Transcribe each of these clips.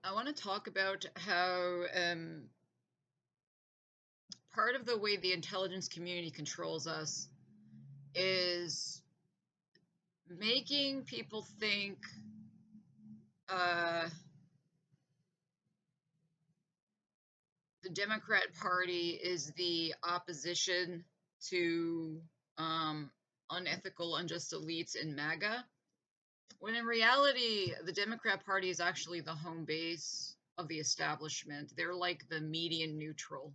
I want to talk about how part of the way the intelligence community controls us is making people think uh, the Democrat Party is the opposition to um, unethical, unjust elites in MAGA, when in reality, the Democrat Party is actually the home base of the establishment. They're like the median neutral.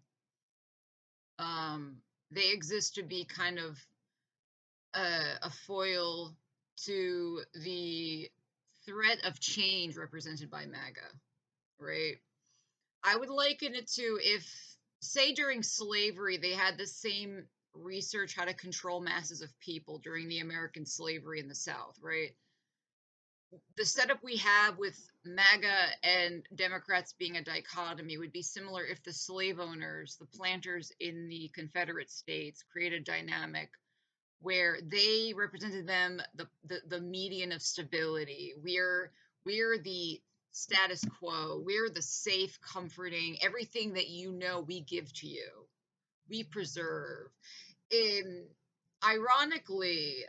They exist to be kind of a foil to the threat of change represented by MAGA, right? I would liken it to if, say, during slavery, they had the same research how to control masses of people during the American slavery in the South, right? The setup we have with MAGA and Democrats being a dichotomy would be similar if the slave owners, the planters in the Confederate States, created a dynamic where they represented them the median of stability. We're the status quo. We're the safe, comforting, everything that you know we give to you. We preserve. In ironically,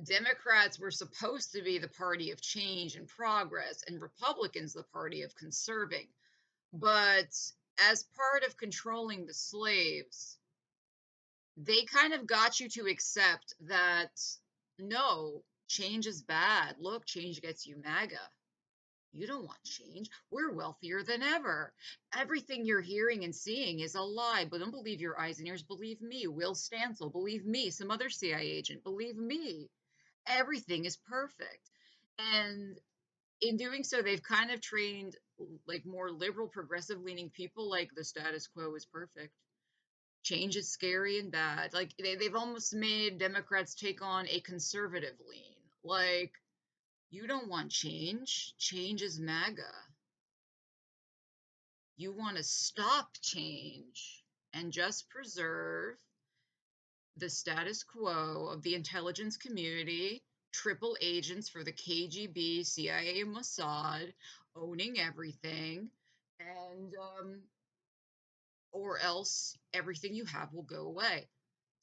Democrats were supposed to be the party of change and progress, and Republicans the party of conserving. But as part of controlling the slaves, they kind of got you to accept that no, change is bad. Look, change gets you MAGA. You don't want change. We're wealthier than ever. Everything you're hearing and seeing is a lie, but don't believe your eyes and ears. Believe me. Will Stancil, believe me. Some other CIA agent, believe me. Everything is perfect. And in doing so, they've kind of trained like more liberal, progressive leaning people like the status quo is perfect. Change is scary and bad. Like they've almost made Democrats take on a conservative lean. Like, you don't want change. Change is MAGA. You want to stop change and just preserve the status quo of the intelligence community, triple agents for the KGB, CIA, and Mossad owning everything, and or else everything you have will go away.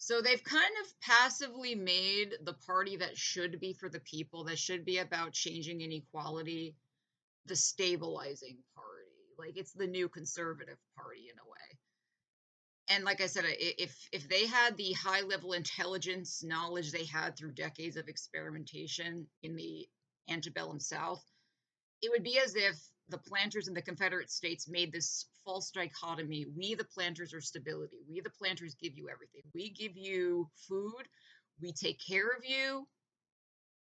So they've kind of passively made the party that should be for the people, that should be about changing inequality, the stabilizing party. Like it's the new conservative party in a way. And like I said, if they had the high level intelligence knowledge they had through decades of experimentation in the antebellum South, it would be as if the planters in the Confederate States made this false dichotomy. We, the planters, are stability. We, the planters, give you everything. We give you food. We take care of you.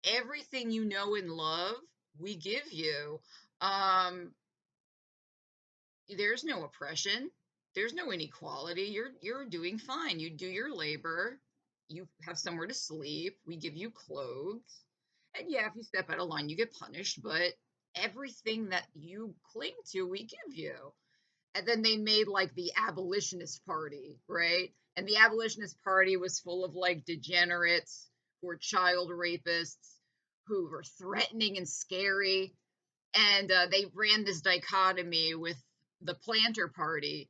Everything you know and love, we give you. Um, there's no oppression. There's no inequality. You're doing fine. You do your labor. You have somewhere to sleep. We give you clothes. And yeah, if you step out of line, you get punished, but everything that you cling to, we give you. And then they made like the abolitionist party, right? And the abolitionist party was full of like degenerates who were child rapists, who were threatening and scary. And they ran this dichotomy with the planter party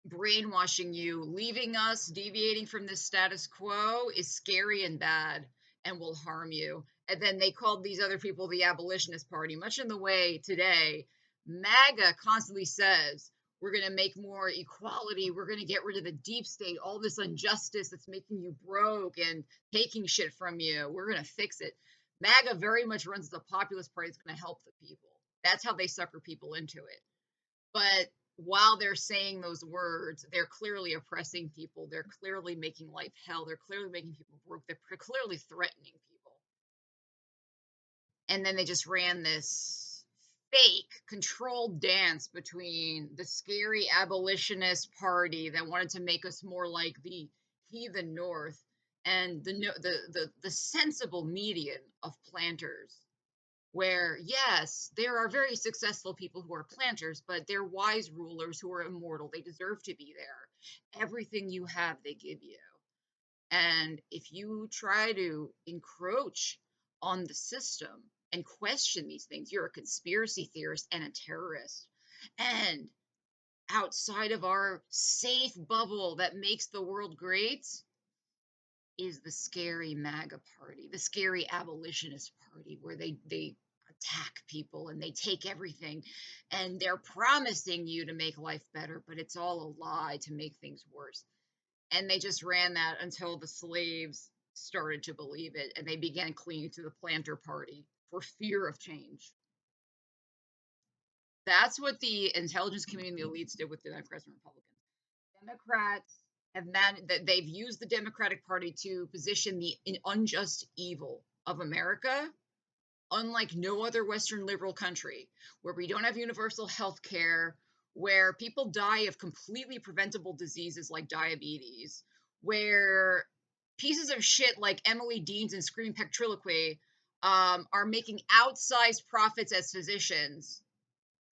brainwashing you, leaving us, deviating from this status quo is scary and bad and will harm you. And then they called these other people the abolitionist party, much in the way today MAGA constantly says, we're going to make more equality. We're going to get rid of the deep state, all this injustice that's making you broke and taking shit from you. We're going to fix it. MAGA very much runs as a populist party that's going to help the people. That's how they sucker people into it. But while they're saying those words, they're clearly oppressing people. They're clearly making life hell. They're clearly making people broke. They're clearly threatening people. And then they just ran this fake controlled dance between the scary abolitionist party that wanted to make us more like the heathen north and the sensible median of planters, where yes, there are very successful people who are planters, but they're wise rulers who are immortal. They deserve to be there. Everything you have, they give you. And if you try to encroach on the system, and question these things. You're a conspiracy theorist and a terrorist. And outside of our safe bubble that makes the world great is the scary MAGA party, the scary abolitionist party, where they attack people and they take everything, and they're promising you to make life better, but it's all a lie to make things worse. And they just ran that until the slaves started to believe it, and they began clinging to the planter party for fear of change. That's what the intelligence community and the elites did with the Democrats and Republicans. Democrats that they've used the Democratic Party to position the unjust evil of America, unlike no other Western liberal country, where we don't have universal health care, where people die of completely preventable diseases like diabetes, where pieces of shit like Emily Deans and Screaming Petriloquy are making outsized profits as physicians,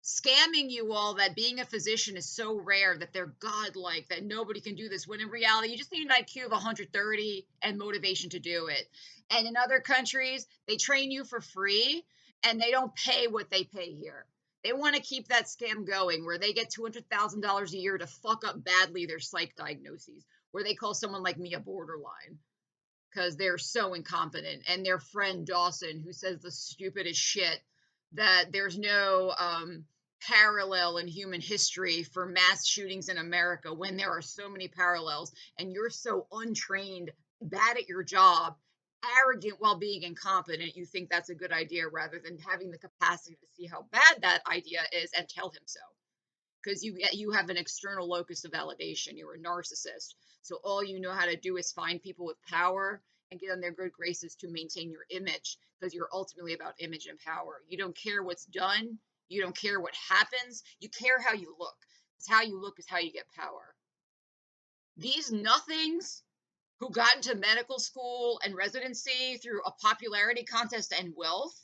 scamming you all that being a physician is so rare, that they're godlike, that nobody can do this, when in reality you just need an IQ of 130 and motivation to do it. And in other countries they train you for free and they don't pay what they pay here. They want to keep that scam going, where they get $200,000 a year to fuck up badly their psych diagnoses, where they call someone like me a borderline because they're so incompetent. And their friend Dawson, who says the stupidest shit, that there's no parallel in human history for mass shootings in America, when there are so many parallels, and you're so untrained, bad at your job, arrogant while being incompetent, you think that's a good idea rather than having the capacity to see how bad that idea is and tell him so. Because you have an external locus of validation. You're a narcissist. So all you know how to do is find people with power and get on their good graces to maintain your image, because you're ultimately about image and power. You don't care what's done. You don't care what happens. You care how you look. It's how you look is how you get power. These nothings who got into medical school and residency through a popularity contest and wealth,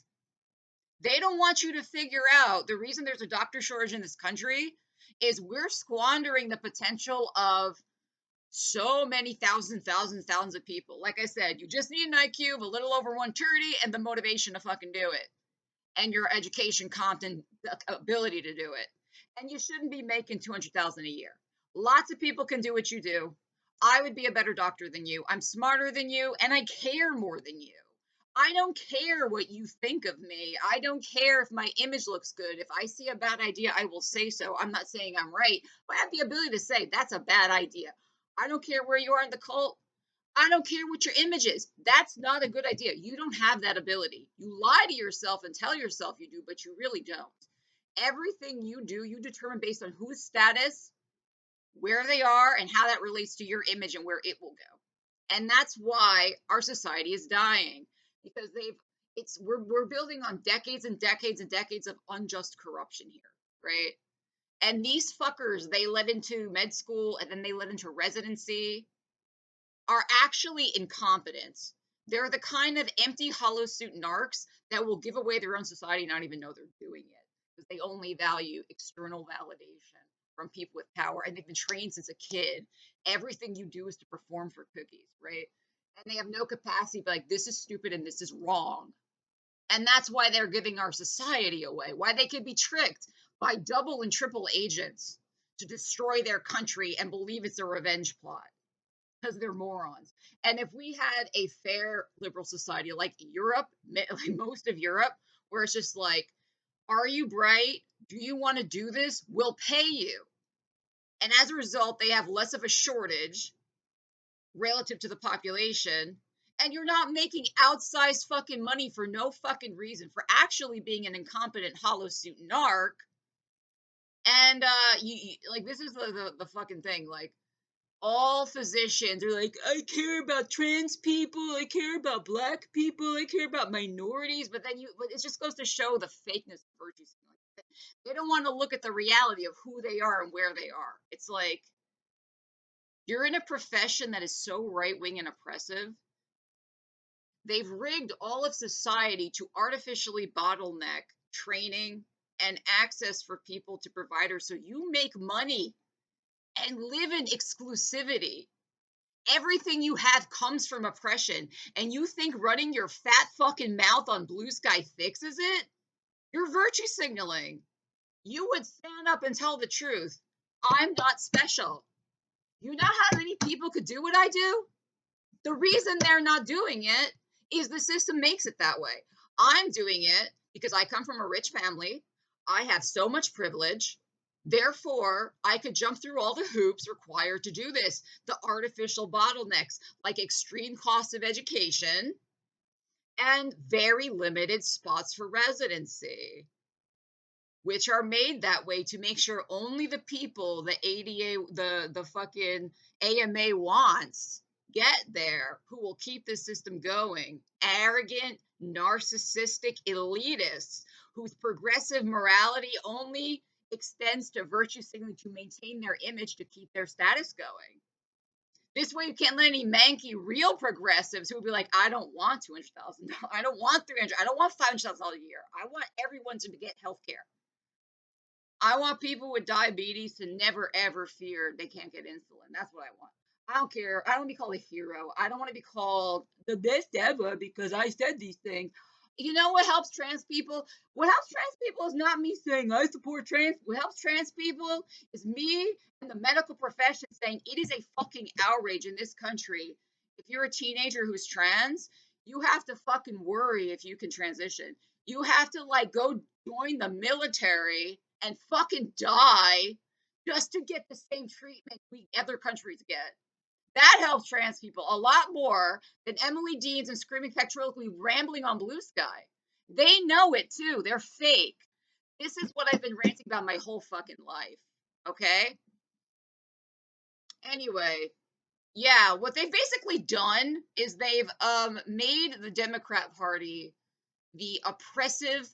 they don't want you to figure out the reason there's a doctor shortage in this country is we're squandering the potential of so many thousands of people. Like I said, you just need an IQ of a little over 130 and the motivation to fucking do it, and your education, competent ability to do it. And you shouldn't be making 200,000 a year. Lots of people can do what you do. I would be a better doctor than you. I'm smarter than you, and I care more than you. I don't care what you think of me. I don't care if my image looks good. If I see a bad idea, I will say so. I'm not saying I'm right, but I have the ability to say that's a bad idea. I don't care where you are in the cult. I don't care what your image is. That's not a good idea. You don't have that ability. You lie to yourself and tell yourself you do, but you really don't. Everything you do, you determine based on whose status, where they are, and how that relates to your image and where it will go. And that's why our society is dying, because we're building on decades and decades and decades of unjust corruption here, right? And these fuckers they led into med school and then they led into residency are actually incompetent. They're the kind of empty, hollow suit narcs that will give away their own society and not even know they're doing it, because they only value external validation from people with power, and they've been trained since a kid. Everything you do is to perform for cookies, right? And they have no capacity to be like, this is stupid and this is wrong. And that's why they're giving our society away, why they could be tricked by double and triple agents to destroy their country and believe it's a revenge plot, because they're morons. And if we had a fair liberal society like Europe, like most of Europe, where it's just like, are you bright? Do you want to do this? We'll pay you. And as a result, they have less of a shortage relative to the population. And you're not making outsized fucking money for no fucking reason, for actually being an incompetent hollow suit narc. And like, this is the fucking thing. Like, all physicians are like, I care about trans people, I care about black people, I care about minorities, but it just goes to show the fakeness of virtue. They don't want to look at the reality of who they are and where they are. It's like, you're in a profession that is so right-wing and oppressive. They've rigged all of society to artificially bottleneck training and access for people to providers, so you make money and live in exclusivity. Everything you have comes from oppression. And you think running your fat fucking mouth on Blue Sky fixes it? You're virtue signaling. You would stand up and tell the truth. I'm not special. You know how many people could do what I do? The reason they're not doing it is the system makes it that way. I'm doing it because I come from a rich family. I have so much privilege. Therefore, I could jump through all the hoops required to do this. The artificial bottlenecks, like extreme cost of education and very limited spots for residency, which are made that way to make sure only the people the ADA, the fucking AMA wants get there, who will keep the system going. Arrogant, narcissistic elitists whose progressive morality only extends to virtue signaling to maintain their image to keep their status going. This way, you can't let any manky real progressives who will be like, I don't want 200,000, I don't want 300, I don't want $500,000 a year. I want everyone to get health care. I want people with diabetes to never ever fear they can't get insulin. That's what I want. I don't care. I don't want to be called a hero. I don't want to be called the best ever because I said these things. You know what helps trans people? What helps trans people is not me saying I support trans. What helps trans people is me and the medical profession saying it is a fucking outrage in this country. If you're a teenager who's trans, you have to fucking worry if you can transition. You have to like go join the military and fucking die just to get the same treatment we other countries get. That helps trans people a lot more than Emily Deans and screaming pectorially rambling on Blue Sky. They know it too. They're fake. This is what I've been ranting about my whole fucking life. Okay? Anyway, yeah, what they've basically done is they've made the Democrat Party the oppressive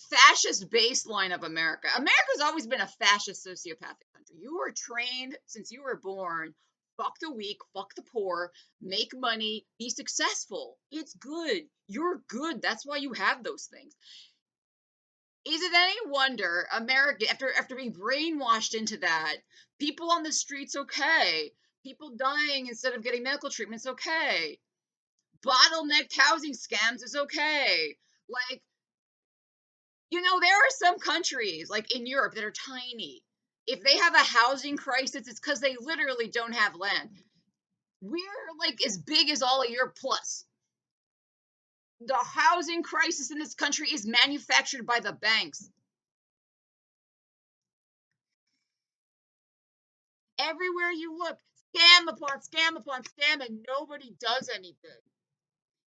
fascist baseline of America. America's always been a fascist sociopathic country. You were trained since you were born. Fuck the weak, fuck the poor, make money, be successful. It's good. You're good. That's why you have those things. Is it any wonder America, after being brainwashed into that, people on the streets okay, people dying instead of getting medical treatments okay, bottlenecked housing scams is okay. Like, you know, there are some countries, like in Europe, that are tiny. If they have a housing crisis, it's because they literally don't have land. We're like as big as all of Europe plus. The housing crisis in this country is manufactured by the banks. Everywhere you look, scam upon scam upon scam, and nobody does anything.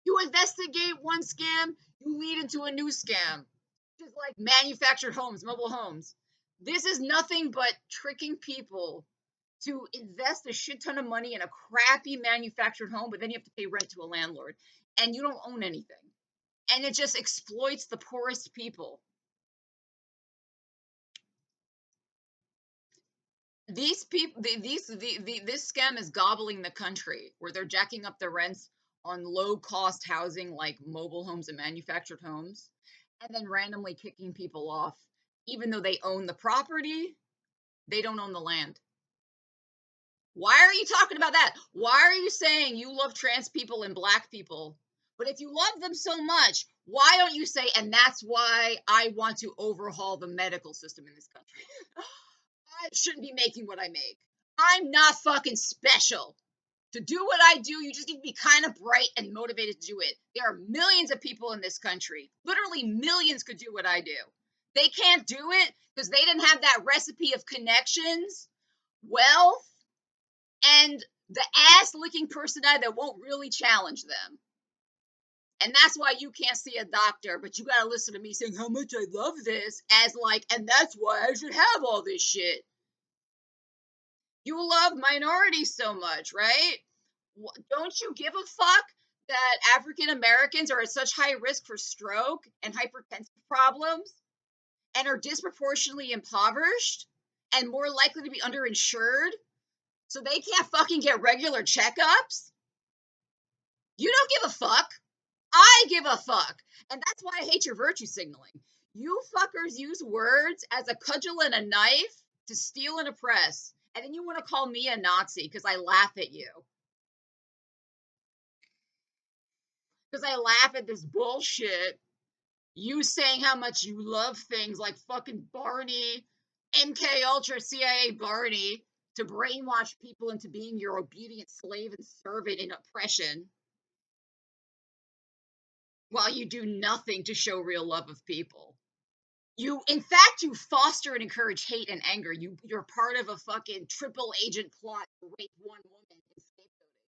You investigate one scam, you lead into a new scam. Just like manufactured homes, mobile homes. This is nothing but tricking people to invest a shit ton of money in a crappy manufactured home, but then you have to pay rent to a landlord and you don't own anything. And it just exploits the poorest people. These people, this scam is gobbling the country where they're jacking up the rents on low cost housing like mobile homes and manufactured homes, and then randomly kicking people off. Even though they own the property, they don't own the land. Why are you talking about that? Why are you saying you love trans people and black people? But if you love them so much, why don't you say, and that's why I want to overhaul the medical system in this country? I shouldn't be making what I make. I'm not fucking special. To do what I do, you just need to be kind of bright and motivated to do it. There are millions of people in this country. Literally millions could do what I do. They can't do it because they didn't have that recipe of connections, wealth, and the ass licking personality that won't really challenge them. And that's why you can't see a doctor, but you gotta listen to me saying how much I love this, as like, and that's why I should have all this shit. You love minorities so much, right? Don't you give a fuck that African Americans are at such high risk for stroke and hypertensive problems and are disproportionately impoverished and more likely to be underinsured so they can't fucking get regular checkups? You don't give a fuck. I give a fuck. And that's why I hate your virtue signaling. You fuckers use words as a cudgel and a knife to steal and oppress. And then you want to call me a Nazi because I laugh at you. Because I laugh at this bullshit. You saying how much you love things like fucking Barney, MK Ultra, CIA Barney, to brainwash people into being your obedient slave and servant in oppression, while you do nothing to show real love of people. In fact, you foster and encourage hate and anger. You're part of a fucking triple agent plot to rape one woman and scapegoating.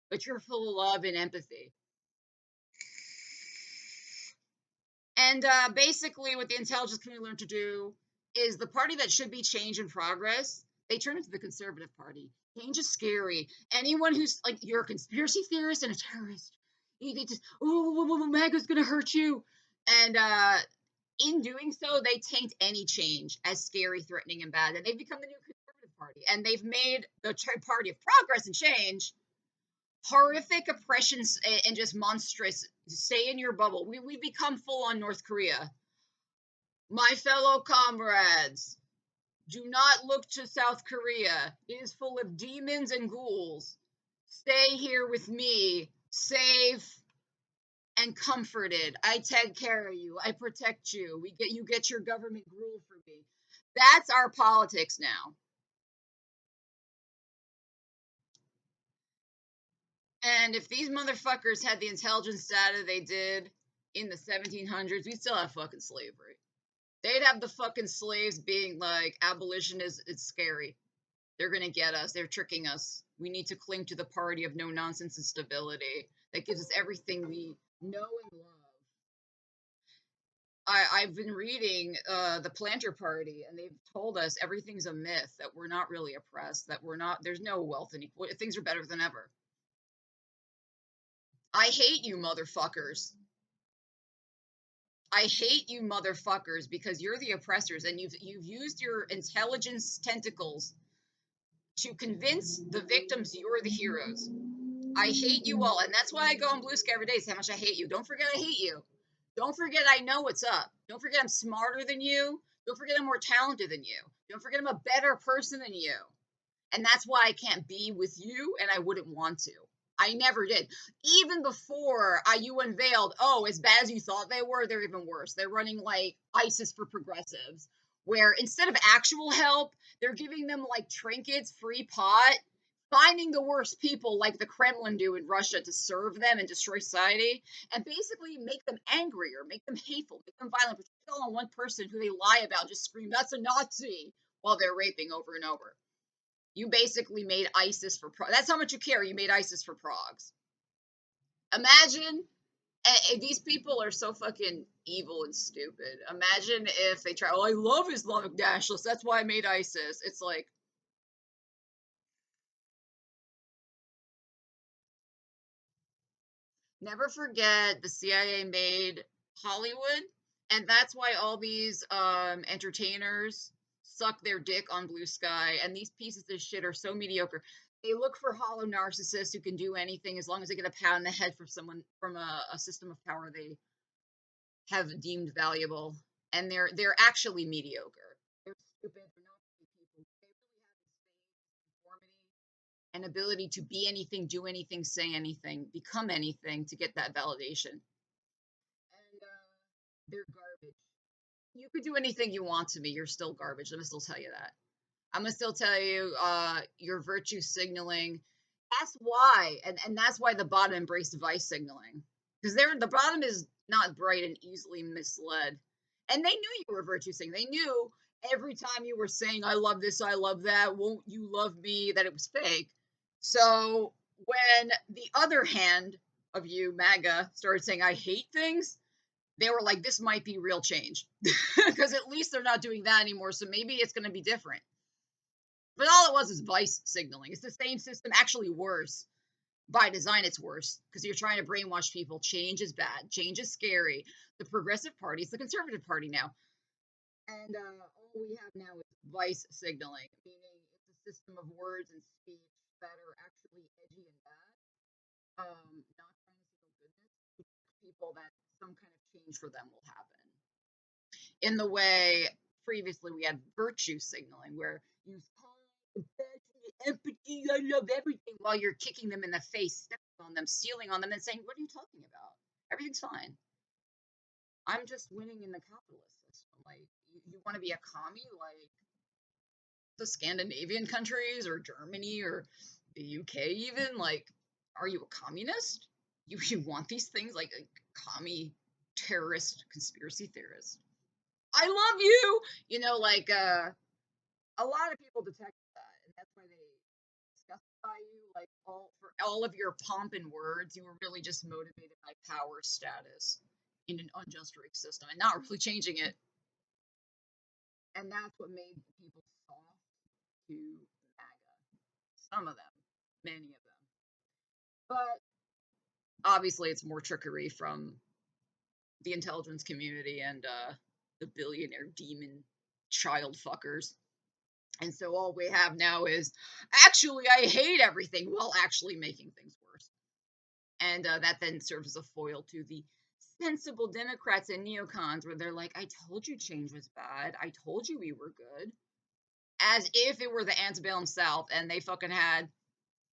But you're full of love and empathy. And basically, what the intelligence community learned to do is the party that should be change and progress, they turn into the conservative party. Change is scary. Anyone who's like, you're a conspiracy theorist and a terrorist, you need to, oh, MAGA's gonna hurt you. And in doing so, they taint any change as scary, threatening, and bad. And they've become the new conservative party. And they've made the party of progress and change horrific oppressions and just monstrous. Stay in your bubble. We become full on North Korea. My fellow comrades, do not look to South Korea. It is full of demons and ghouls. Stay here with me, safe and comforted. I take care of you. I protect you. You get your government gruel for me. That's our politics now. And if these motherfuckers had the intelligence data they did in the 1700s, we'd still have fucking slavery. They'd have the fucking slaves being like, abolition it's scary. They're gonna get us. They're tricking us. We need to cling to the party of no nonsense and stability that gives us everything we know and love. I've been reading the Planter Party, and they've told us everything's a myth, that we're not really oppressed, that there's no wealth inequality, things are better than ever. I hate you, motherfuckers. I hate you, motherfuckers, because you're the oppressors, and you've used your intelligence tentacles to convince the victims you're the heroes. I hate you all, and that's why I go on bluesky every day. Say how much I hate you. Don't forget I hate you. Don't forget I know what's up. Don't forget I'm smarter than you. Don't forget I'm more talented than you. Don't forget I'm a better person than you. And that's why I can't be with you, and I wouldn't want to. I never did. Even before you unveiled, oh, as bad as you thought they were, they're even worse. They're running like ISIS for progressives, where instead of actual help, they're giving them like trinkets, free pot, finding the worst people like the Kremlin do in Russia to serve them and destroy society, and basically make them angrier, make them hateful, make them violent, particularly on one person who they lie about, just scream, that's a Nazi, while they're raping over and over. You basically made ISIS for that's how much you care. You made ISIS for progs. Imagine these people are so fucking evil and stupid. Imagine if they try, oh, I love Islamic nationalists. That's why I made ISIS. It's like, never forget the CIA made Hollywood, and that's why all these entertainers suck their dick on bluesky, and these pieces of shit are so mediocre. They look for hollow narcissists who can do anything as long as they get a pat on the head from someone from a system of power they have deemed valuable, and they're actually mediocre. They're stupid. They're not people. They really have this an ability to be anything, do anything, say anything, become anything to get that validation. And they're garbage. You could do anything you want to me. You're still garbage. I'm gonna still tell you that. I'm gonna still tell you your virtue signaling. That's why, and that's why the bottom embraced vice signaling, because the bottom is not bright and easily misled, and they knew you were virtue signaling. They knew every time you were saying "I love this, I love that, won't you love me," that it was fake. So when the other hand of you, MAGA, started saying "I hate things," they were like, this might be real change, because at least they're not doing that anymore. So maybe it's going to be different. But all it was is vice signaling. It's the same system, actually worse. By design, it's worse because you're trying to brainwash people. Change is bad. Change is scary. The Progressive Party is the Conservative Party now. And all we have now is vice signaling, meaning it's a system of words and speech that are actually edgy and bad, not trying to signal goodness to people that some kind of change for them will happen. In the way previously we had virtue signaling, where you calm compassionate, empathy, I love everything, while you're kicking them in the face, stepping on them, stealing on them, and saying, "What are you talking about? Everything's fine. I'm just winning in the capitalist system. Like, you want to be a commie like the Scandinavian countries or Germany or the UK even? Like, are you a communist? You want these things like a commie terrorist conspiracy theorist. I love you. Like a lot of people detect that, and that's why they disgustify you. Like for all of your pomp and words, you were really just motivated by power status in an unjust rig system and not really changing it. And that's what made people soft to MAGA. Some of them, many of them. But obviously, it's more trickery from the intelligence community and the billionaire demon child fuckers. And so all we have now is actually, I hate everything while actually making things worse. And that then serves as a foil to the sensible Democrats and neocons where they're like, I told you change was bad. I told you we were good. As if it were the antebellum South and they fucking had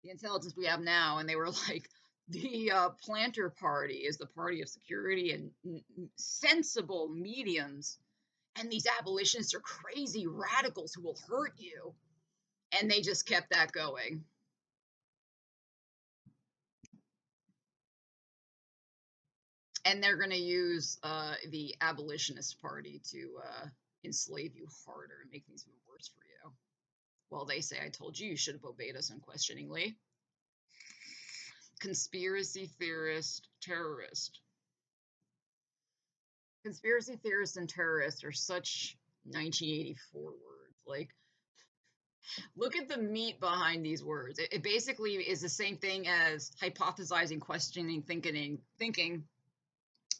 the intelligence we have now. And they were like, the planter party is the party of security and sensible mediums. And these abolitionists are crazy radicals who will hurt you. And they just kept that going. And they're going to use the abolitionist party to enslave you harder and make things even worse for you. Well, they say, I told you, you should have obeyed us unquestioningly. Conspiracy theorist, terrorist. Conspiracy theorist and terrorist are such 1984 words. Like, look at the meat behind these words. It basically is the same thing as hypothesizing, questioning, thinking,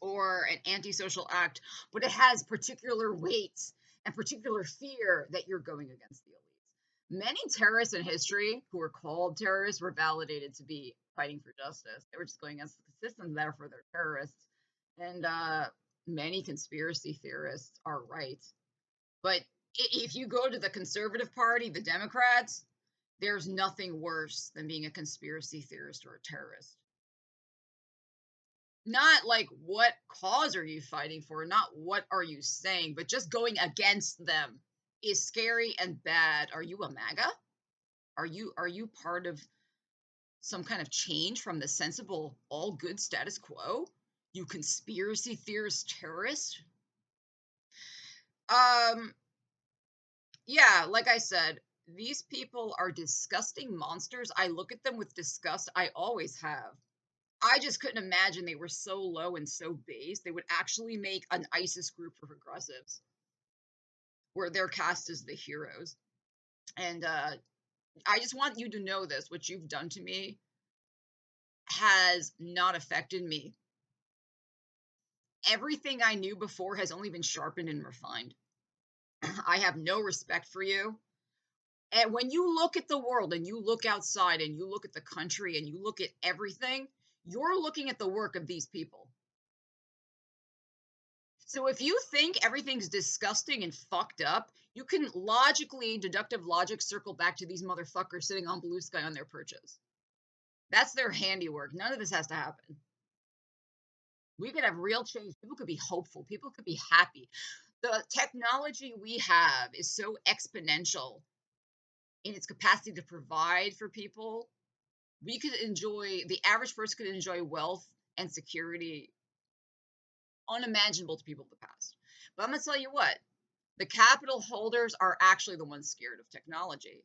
or an antisocial act, but it has particular weights and particular fear that you're going against the elites. Many terrorists in history who were called terrorists were validated to be fighting for justice. They were just going against the system, therefore they're terrorists. And many conspiracy theorists are right. But if you go to the conservative party, the Democrats, there's nothing worse than being a conspiracy theorist or a terrorist. Not like what cause are you fighting for, not what are you saying, but just going against them is scary and bad. Are you a MAGA? Are you part of some kind of change from the sensible all good status quo? You conspiracy theorist terrorist? Yeah, like I said, these people are disgusting monsters. I look at them with disgust. I always have. I just couldn't imagine they were so low and so base. They would actually make an ISIS group for progressives where they're cast as the heroes. And I just want you to know this: what you've done to me has not affected me. Everything I knew before has only been sharpened and refined. I have no respect for you. And when you look at the world and you look outside and you look at the country and you look at everything, you're looking at the work of these people. So if you think everything's disgusting and fucked up, you can logically, deductive logic, circle back to these motherfuckers sitting on bluesky on their perches. That's their handiwork. None of this has to happen. We could have real change. People could be hopeful. People could be happy. The technology we have is so exponential in its capacity to provide for people. We could enjoy, the average person could enjoy wealth and security unimaginable to people of the past. But I'm going to tell you what, the capital holders are actually the ones scared of technology.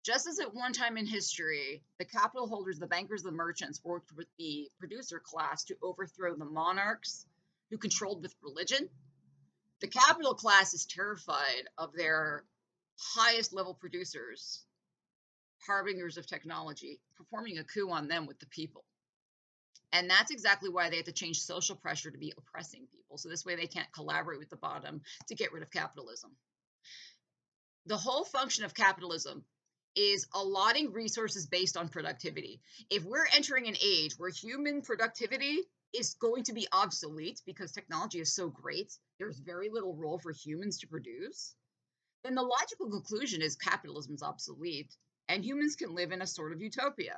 Just as at one time in history, the capital holders, the bankers, the merchants worked with the producer class to overthrow the monarchs who controlled with religion, the capital class is terrified of their highest level producers, harbingers of technology, performing a coup on them with the people. And that's exactly why they have to change social pressure to be oppressing people. So this way they can't collaborate with the bottom to get rid of capitalism. The whole function of capitalism is allotting resources based on productivity. If we're entering an age where human productivity is going to be obsolete because technology is so great, there's very little role for humans to produce, then the logical conclusion is capitalism is obsolete and humans can live in a sort of utopia.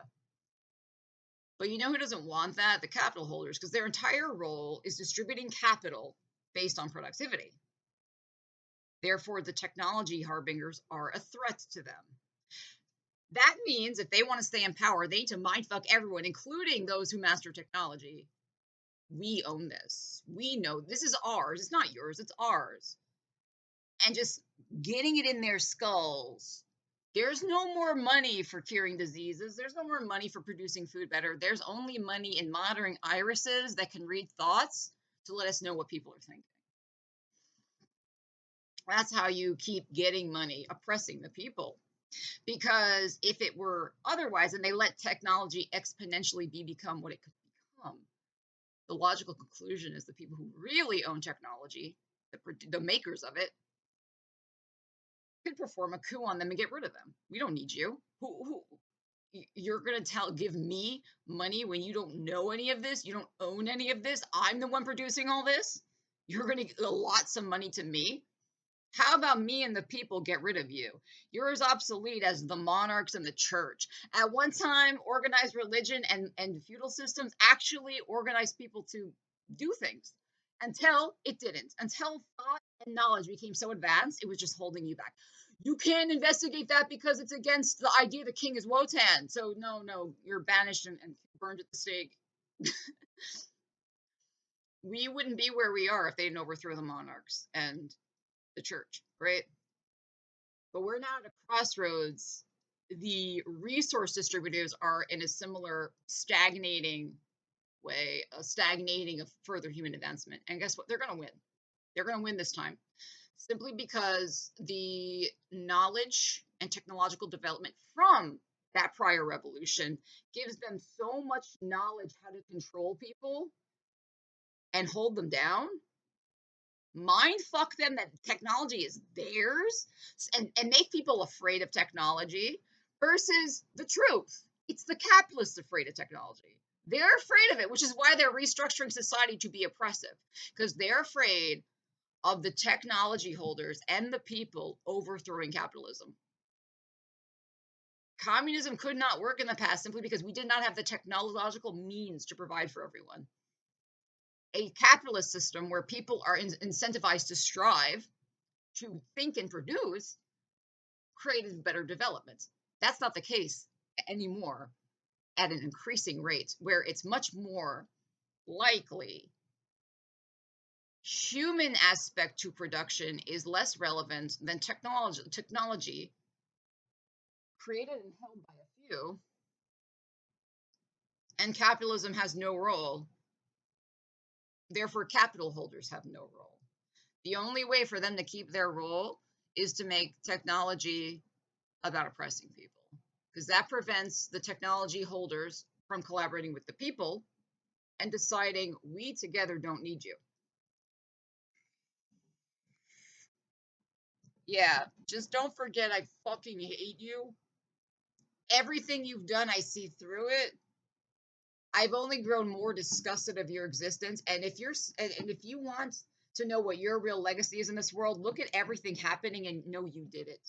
But you know who doesn't want that? The capital holders, because their entire role is distributing capital based on productivity. Therefore, the technology harbingers are a threat to them. That means if they want to stay in power, they need to mindfuck everyone, including those who master technology. We own this. We know this is ours. It's not yours, it's ours. And just getting it in their skulls. There's no more money for curing diseases. There's no more money for producing food better. There's only money in monitoring irises that can read thoughts to let us know what people are thinking. That's how you keep getting money, oppressing the people. Because if it were otherwise, and they let technology exponentially become what it could become, the logical conclusion is the people who really own technology, the makers of it, could perform a coup on them and get rid of them. We don't need you. You're going to give me money when you don't know any of this? You don't own any of this? I'm the one producing all this? You're going to allot some money to me? How about me and the people get rid of you? You're as obsolete as the monarchs and the church. At one time, organized religion and feudal systems actually organized people to do things until it didn't. Until thought and knowledge became so advanced, it was just holding you back. You can't investigate that because it's against the idea the king is Wotan. So, no, you're banished and burned at the stake. We wouldn't be where we are if they didn't overthrow the monarchs and the church, right? But we're now at a crossroads. The resource distributors are in a similar stagnating way, a stagnating of further human advancement. And guess what? They're going to win. They're going to win this time simply because the knowledge and technological development from that prior revolution gives them so much knowledge how to control people and hold them down, mind fuck them that technology is theirs, and make people afraid of technology versus the truth. It's the capitalists afraid of technology. They're afraid of it, which is why they're restructuring society to be oppressive, because they're afraid of the technology holders and the people overthrowing capitalism. Communism could not work in the past simply because we did not have the technological means to provide for everyone. A capitalist system where people are incentivized to strive, to think and produce, created better development. That's not the case anymore at an increasing rate, where it's much more likely human aspect to production is less relevant than technology created and held by a few, and capitalism has no role. Therefore, capital holders have no role. The only way for them to keep their role is to make technology about oppressing people, because that prevents the technology holders from collaborating with the people and deciding we together don't need you. Yeah, just don't forget I fucking hate you. Everything you've done, I see through it. I've only grown more disgusted of your existence. And if you want to know what your real legacy is in this world, look at everything happening and know you did it.